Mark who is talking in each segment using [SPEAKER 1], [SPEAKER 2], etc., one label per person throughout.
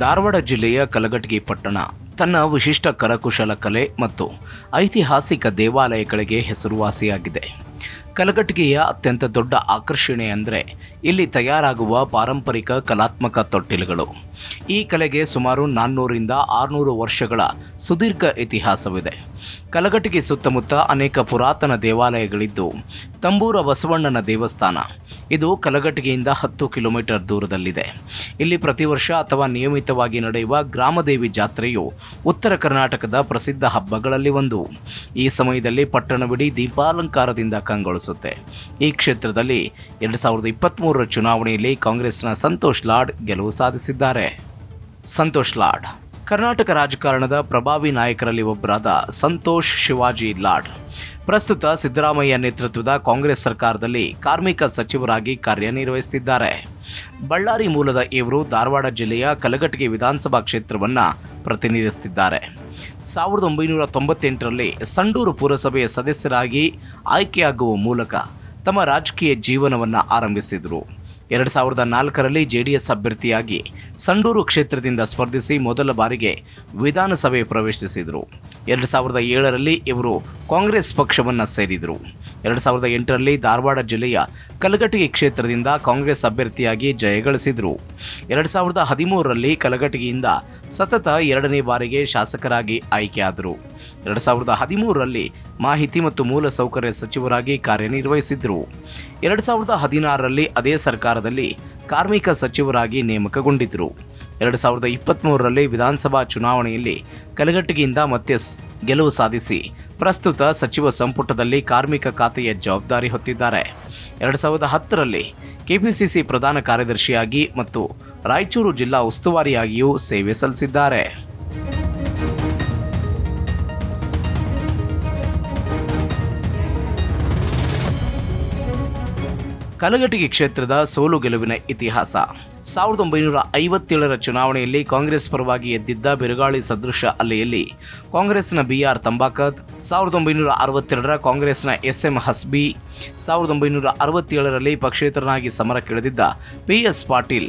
[SPEAKER 1] ಧಾರವಾಡ ಜಿಲ್ಲೆಯ ಕಲಘಟಗಿ ಪಟ್ಟಣ ತನ್ನ ವಿಶಿಷ್ಟ ಕರಕುಶಲ ಕಲೆ ಮತ್ತು ಐತಿಹಾಸಿಕ ದೇವಾಲಯಗಳಿಗೆ ಹೆಸರುವಾಸಿಯಾಗಿದೆ. ಕಲಘಟಗಿಯ ಅತ್ಯಂತ ದೊಡ್ಡ ಆಕರ್ಷಣೆ ಅಂದರೆ ಇಲ್ಲಿ ತಯಾರಾಗುವ ಪಾರಂಪರಿಕ ಕಲಾತ್ಮಕ ತೊಟ್ಟಿಲುಗಳು. ಈ ಕಲೆಗೆ ಸುಮಾರು 400ರಿಂದ 600 ವರ್ಷಗಳ ಸುದೀರ್ಘ ಇತಿಹಾಸವಿದೆ. ಕಲಘಟಗಿ ಸುತ್ತಮುತ್ತ ಅನೇಕ ಪುರಾತನ ದೇವಾಲಯಗಳಿದ್ದು, ತಂಬೂರ ಬಸವಣ್ಣನ ದೇವಸ್ಥಾನ ಇದು ಕಲಘಟಗಿಯಿಂದ 10 ಕಿಲೋಮೀಟರ್ ದೂರದಲ್ಲಿದೆ. ಇಲ್ಲಿ ಪ್ರತಿ ವರ್ಷ ಅಥವಾ ನಿಯಮಿತವಾಗಿ ನಡೆಯುವ ಗ್ರಾಮದೇವಿ ಜಾತ್ರೆಯು ಉತ್ತರ ಕರ್ನಾಟಕದ ಪ್ರಸಿದ್ಧ ಹಬ್ಬಗಳಲ್ಲಿ ಒಂದು. ಈ ಸಮಯದಲ್ಲಿ ಪಟ್ಟಣವಿಡೀ ದೀಪಾಲಂಕಾರದಿಂದ ಕಂಗೊಳಿಸುತ್ತೆ. ಈ ಕ್ಷೇತ್ರದಲ್ಲಿ 2023 ಚುನಾವಣೆಯಲ್ಲಿ ಕಾಂಗ್ರೆಸ್ನ ಸಂತೋಷ್ ಲಾಡ್ ಗೆಲುವು ಸಾಧಿಸಿದ್ದಾರೆ. ಸಂತೋಷ್ ಲಾಡ್ ಕರ್ನಾಟಕ ರಾಜಕಾರಣದ ಪ್ರಭಾವಿ ನಾಯಕರಲ್ಲಿ ಒಬ್ಬರಾದ ಸಂತೋಷ್ ಶಿವಾಜಿ ಲಾಡ್ ಪ್ರಸ್ತುತ ಸಿದ್ದರಾಮಯ್ಯ ನೇತೃತ್ವದ ಕಾಂಗ್ರೆಸ್ ಸರ್ಕಾರದಲ್ಲಿ ಕಾರ್ಮಿಕ ಸಚಿವರಾಗಿ ಕಾರ್ಯನಿರ್ವಹಿಸುತ್ತಿದ್ದಾರೆ. ಬಳ್ಳಾರಿ ಮೂಲದ ಇವರು ಧಾರವಾಡ ಜಿಲ್ಲೆಯ ಕಲಘಟಗಿ ವಿಧಾನಸಭಾ ಕ್ಷೇತ್ರವನ್ನು ಪ್ರತಿನಿಧಿಸುತ್ತಿದ್ದಾರೆ. 1998ರಲ್ಲಿ ಸಂಡೂರು ಪುರಸಭೆಯ ಸದಸ್ಯರಾಗಿ ಆಯ್ಕೆಯಾಗುವ ಮೂಲಕ ತಮ್ಮ ರಾಜಕೀಯ ಜೀವನವನ್ನು ಆರಂಭಿಸಿದರು. 2004ರಲ್ಲಿ ಜೆಡಿಎಸ್ ಅಭ್ಯರ್ಥಿಯಾಗಿ ಸಂಡೂರು ಕ್ಷೇತ್ರದಿಂದ ಸ್ಪರ್ಧಿಸಿ ಮೊದಲ ಬಾರಿಗೆ ವಿಧಾನಸಭೆ ಪ್ರವೇಶಿಸಿದರು. 2007ರಲ್ಲಿ ಇವರು ಕಾಂಗ್ರೆಸ್ ಪಕ್ಷವನ್ನು ಸೇರಿದರು. 2008ರಲ್ಲಿ ಧಾರವಾಡ ಜಿಲ್ಲೆಯ ಕಲಘಟಗಿ ಕ್ಷೇತ್ರದಿಂದ ಕಾಂಗ್ರೆಸ್ ಅಭ್ಯರ್ಥಿಯಾಗಿ ಜಯಗಳಿಸಿದರು. 2013ರಲ್ಲಿ ಕಲಘಟಗಿಯಿಂದ ಸತತ 2ನೇ ಬಾರಿಗೆ ಶಾಸಕರಾಗಿ ಆಯ್ಕೆಯಾದರು. 2013ರಲ್ಲಿ ಮಾಹಿತಿ ಮತ್ತು ಮೂಲಸೌಕರ್ಯ ಸಚಿವರಾಗಿ ಕಾರ್ಯನಿರ್ವಹಿಸಿದರು. 2016ರಲ್ಲಿ ಅದೇ ಸರ್ಕಾರದಲ್ಲಿ ಕಾರ್ಮಿಕ ಸಚಿವರಾಗಿ ನೇಮಕಗೊಂಡಿದ್ದರು. 2023ರಲ್ಲಿ ವಿಧಾನಸಭಾ ಚುನಾವಣೆಯಲ್ಲಿ ಕಲಘಟಗಿಯಿಂದ ಮತ್ತೆ ಗೆಲುವು ಸಾಧಿಸಿ ಪ್ರಸ್ತುತ ಸಚಿವ ಸಂಪುಟದಲ್ಲಿ ಕಾರ್ಮಿಕ ಖಾತೆಯ ಜವಾಬ್ದಾರಿ ಹೊತ್ತಿದ್ದಾರೆ. 2010ರಲ್ಲಿ ಕೆಪಿಸಿಸಿ ಪ್ರಧಾನ ಕಾರ್ಯದರ್ಶಿಯಾಗಿ ಮತ್ತು ರಾಯಚೂರು ಜಿಲ್ಲಾ ಉಸ್ತುವಾರಿಯಾಗಿಯೂ ಸೇವೆ ಸಲ್ಲಿಸಿದ್ದಾರೆ. ಕಲಘಟಗಿ ಕ್ಷೇತ್ರದ ಸೋಲು ಗೆಲುವಿನ ಇತಿಹಾಸ. 1957ರ ಚುನಾವಣೆಯಲ್ಲಿ ಕಾಂಗ್ರೆಸ್ ಪರವಾಗಿ ಎದ್ದಿದ್ದ ಬಿರುಗಾಳಿ ಸದೃಶ ಅಲೆಯಲ್ಲಿ ಕಾಂಗ್ರೆಸ್ನ BR ತಂಬಾಕತ್, 1962ರ ಕಾಂಗ್ರೆಸ್ನ SM ಹಸ್ಬಿ, 1967ರಲ್ಲಿ ಪಕ್ಷೇತರನಾಗಿ ಸಮರಕ್ಕಿಳಿದಿದ್ದ PS ಪಾಟೀಲ್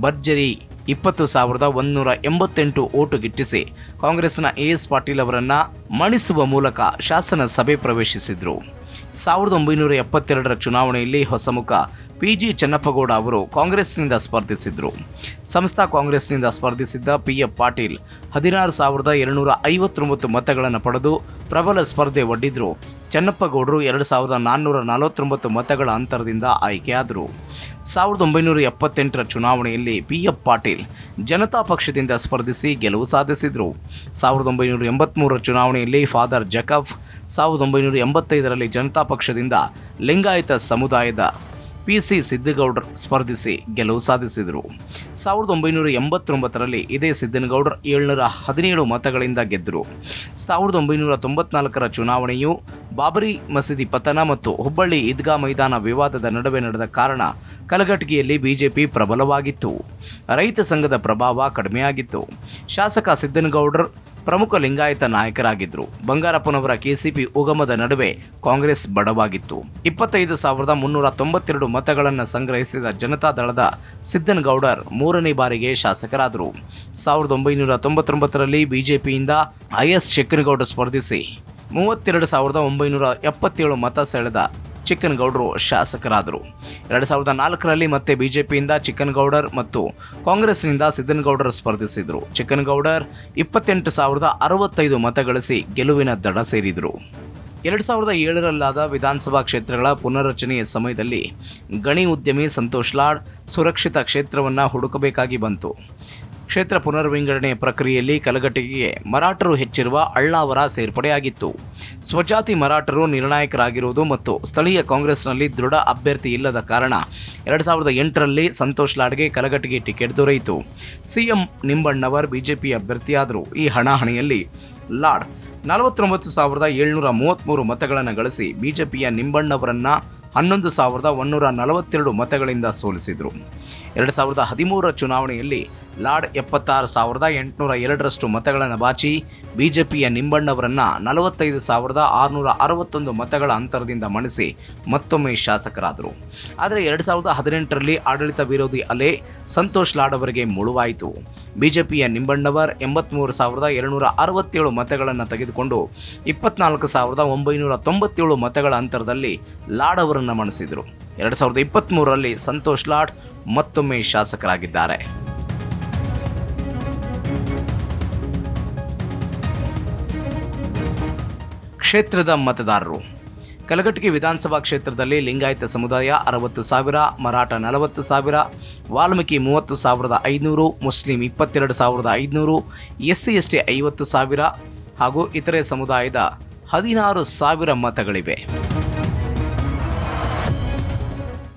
[SPEAKER 1] ಭರ್ಜರಿ 20,188 ಓಟು ಗಿಟ್ಟಿಸಿ ಕಾಂಗ್ರೆಸ್ನ AS ಪಾಟೀಲ್ ಅವರನ್ನು ಮಣಿಸುವ ಮೂಲಕ ಶಾಸನ ಸಭೆ ಪ್ರವೇಶಿಸಿದರು. 1972ರ ಚುನಾವಣೆಯಲ್ಲಿ ಹೊಸಮುಖ PG ಚೆನ್ನಪ್ಪಗೌಡ ಅವರು ಕಾಂಗ್ರೆಸ್ನಿಂದ ಸ್ಪರ್ಧಿಸಿದರು. ಸಂಸ್ಥಾ ಕಾಂಗ್ರೆಸ್ನಿಂದ ಸ್ಪರ್ಧಿಸಿದ್ದ PF ಪಾಟೀಲ್ 16,259 ಮತಗಳನ್ನು ಪಡೆದು ಪ್ರಬಲ ಸ್ಪರ್ಧೆ ಒಡ್ಡಿದ್ರು. ಚೆನ್ನಪ್ಪಗೌಡರು 2,449 ಮತಗಳ ಅಂತರದಿಂದ ಆಯ್ಕೆಯಾದರು. 1978ರ ಚುನಾವಣೆಯಲ್ಲಿ PF ಪಾಟೀಲ್ ಜನತಾ ಪಕ್ಷದಿಂದ ಸ್ಪರ್ಧಿಸಿ ಗೆಲುವು ಸಾಧಿಸಿದರು. 1983ರ ಚುನಾವಣೆಯಲ್ಲಿ ಫಾದರ್ ಜಕಫ್, 1985ರಲ್ಲಿ ಜನತಾ ಪಕ್ಷದಿಂದ ಲಿಂಗಾಯತ ಸಮುದಾಯದ PC ಸಿದ್ದನಗೌಡರ್ ಸ್ಪರ್ಧಿಸಿ ಗೆಲುವು ಸಾಧಿಸಿದರು. 1989ರಲ್ಲಿ ಇದೇ ಸಿದ್ದನಗೌಡರ್ 717 ಮತಗಳಿಂದ ಗೆದ್ದರು. 1994ರ ಚುನಾವಣೆಯು ಬಾಬರಿ ಮಸೀದಿ ಪತನ ಮತ್ತು ಹುಬ್ಬಳ್ಳಿ ಈದ್ಗಾ ಮೈದಾನ ವಿವಾದದ ನಡುವೆ ನಡೆದ ಕಾರಣ ಕಲಘಟಗಿಯಲ್ಲಿ ಬಿಜೆಪಿ ಪ್ರಬಲವಾಗಿತ್ತು. ರೈತ ಸಂಘದ ಪ್ರಭಾವ ಕಡಿಮೆಯಾಗಿತ್ತು. ಶಾಸಕ ಸಿದ್ದನಗೌಡರ್ ಪ್ರಮುಖ ಲಿಂಗಾಯತ ನಾಯಕರಾಗಿದ್ದರು. ಬಂಗಾರಪ್ಪನವರ KCP ಉಗಮದ ನಡುವೆ ಕಾಂಗ್ರೆಸ್ ಬಡವಾಗಿತ್ತು. 25,392 ಮತಗಳನ್ನು ಸಂಗ್ರಹಿಸಿದ ಜನತಾದಳದ ಸಿದ್ದನಗೌಡರ್ 3ನೇ ಬಾರಿಗೆ ಶಾಸಕರಾದರು. 1999ರಲ್ಲಿ ಬಿಜೆಪಿಯಿಂದ IS ಚಿಕ್ಕನಗೌಡ ಸ್ಪರ್ಧಿಸಿ 32,977 ಮತ ಸೆಳೆದ ಚಿಕ್ಕನಗೌಡರು ಶಾಸಕರಾದರು. 2004ರಲ್ಲಿ ಮತ್ತೆ ಬಿಜೆಪಿಯಿಂದ ಚಿಕ್ಕನಗೌಡರ್ ಮತ್ತು ಕಾಂಗ್ರೆಸ್ನಿಂದ ಸಿದ್ದನಗೌಡರ್ ಸ್ಪರ್ಧಿಸಿದರು. ಚಿಕ್ಕನಗೌಡರ್ 28,065 ಮತ ಗಳಿಸಿ ಗೆಲುವಿನ ದಡ ಸೇರಿದರು. 2007ರಲ್ಲಾದ ವಿಧಾನಸಭಾ ಕ್ಷೇತ್ರಗಳ ಪುನರ್ರಚನೆಯ ಸಮಯದಲ್ಲಿ ಗಣಿ ಉದ್ಯಮಿ ಸಂತೋಷ್ ಲಾಡ್ ಸುರಕ್ಷಿತ ಕ್ಷೇತ್ರವನ್ನು ಹುಡುಕಬೇಕಾಗಿ ಬಂತು. ಕ್ಷೇತ್ರ ಪುನರ್ವಿಂಗಡಣೆ ಪ್ರಕ್ರಿಯೆಯಲ್ಲಿ ಕಲಘಟಗಿಗೆ ಮರಾಠರು ಹೆಚ್ಚಿರುವ ಅಳ್ನಾವರ ಸೇರ್ಪಡೆಯಾಗಿತ್ತು. ಸ್ವಜಾತಿ ಮರಾಠರು ನಿರ್ಣಾಯಕರಾಗಿರುವುದು ಮತ್ತು ಸ್ಥಳೀಯ ಕಾಂಗ್ರೆಸ್ನಲ್ಲಿ ದೃಢ ಅಭ್ಯರ್ಥಿ ಇಲ್ಲದ ಕಾರಣ 2008ರಲ್ಲಿ ಸಂತೋಷ್ ಲಾಡ್ಗೆ ಕಲಘಟಗಿ ಟಿಕೆಟ್ ದೊರೆಯಿತು. CM ನಿಂಬಣ್ಣವರ್ ಬಿಜೆಪಿ ಅಭ್ಯರ್ಥಿಯಾದರು. ಈ ಹಣಾಹಣಿಯಲ್ಲಿ ಲಾಡ್ 49,733 ಮತಗಳನ್ನು ಗಳಿಸಿ ಬಿಜೆಪಿಯ ನಿಂಬಣ್ಣವರನ್ನ 11,142 ಮತಗಳಿಂದ ಸೋಲಿಸಿದರು. 2013 ಚುನಾವಣೆಯಲ್ಲಿ ಲಾಡ್ 76,802 ಮತಗಳನ್ನು ಬಾಚಿ ಬಿಜೆಪಿಯ ನಿಂಬಣ್ಣವರನ್ನ 45,661 ಮತಗಳ ಅಂತರದಿಂದ ಮಣಿಸಿ ಮತ್ತೊಮ್ಮೆ ಶಾಸಕರಾದರು. ಆದರೆ 2018ರಲ್ಲಿ ಆಡಳಿತ ವಿರೋಧಿ ಅಲೆ ಸಂತೋಷ್ ಲಾಡ್ ಅವರಿಗೆ ಮುಳುವಾಯಿತು. ಬಿಜೆಪಿಯ ನಿಂಬಣ್ಣವರ್ 83,267 ಮತಗಳನ್ನು ತೆಗೆದುಕೊಂಡು 24,997 ಮತಗಳ ಅಂತರದಲ್ಲಿ ಲಾಡ್ ಅವರನ್ನು ಮಣಿಸಿದರು. 2023ರಲ್ಲಿ ಸಂತೋಷ್ ಲಾಡ್ ಮತ್ತೊಮ್ಮೆ ಶಾಸಕರಾಗಿದ್ದಾರೆ. ಕ್ಷೇತ್ರದ ಮತದಾರರು. ಕಲಘಟಗಿ ವಿಧಾನಸಭಾ ಕ್ಷೇತ್ರದಲ್ಲಿ ಲಿಂಗಾಯತ ಸಮುದಾಯ 60,000, ಮರಾಠ 40,000, ವಾಲ್ಮೀಕಿ 30,500, ಮುಸ್ಲಿಂ 22,500, SC/ST 50,000 ಹಾಗೂ ಇತರೆ ಸಮುದಾಯದ 16,000 ಮತಗಳಿವೆ.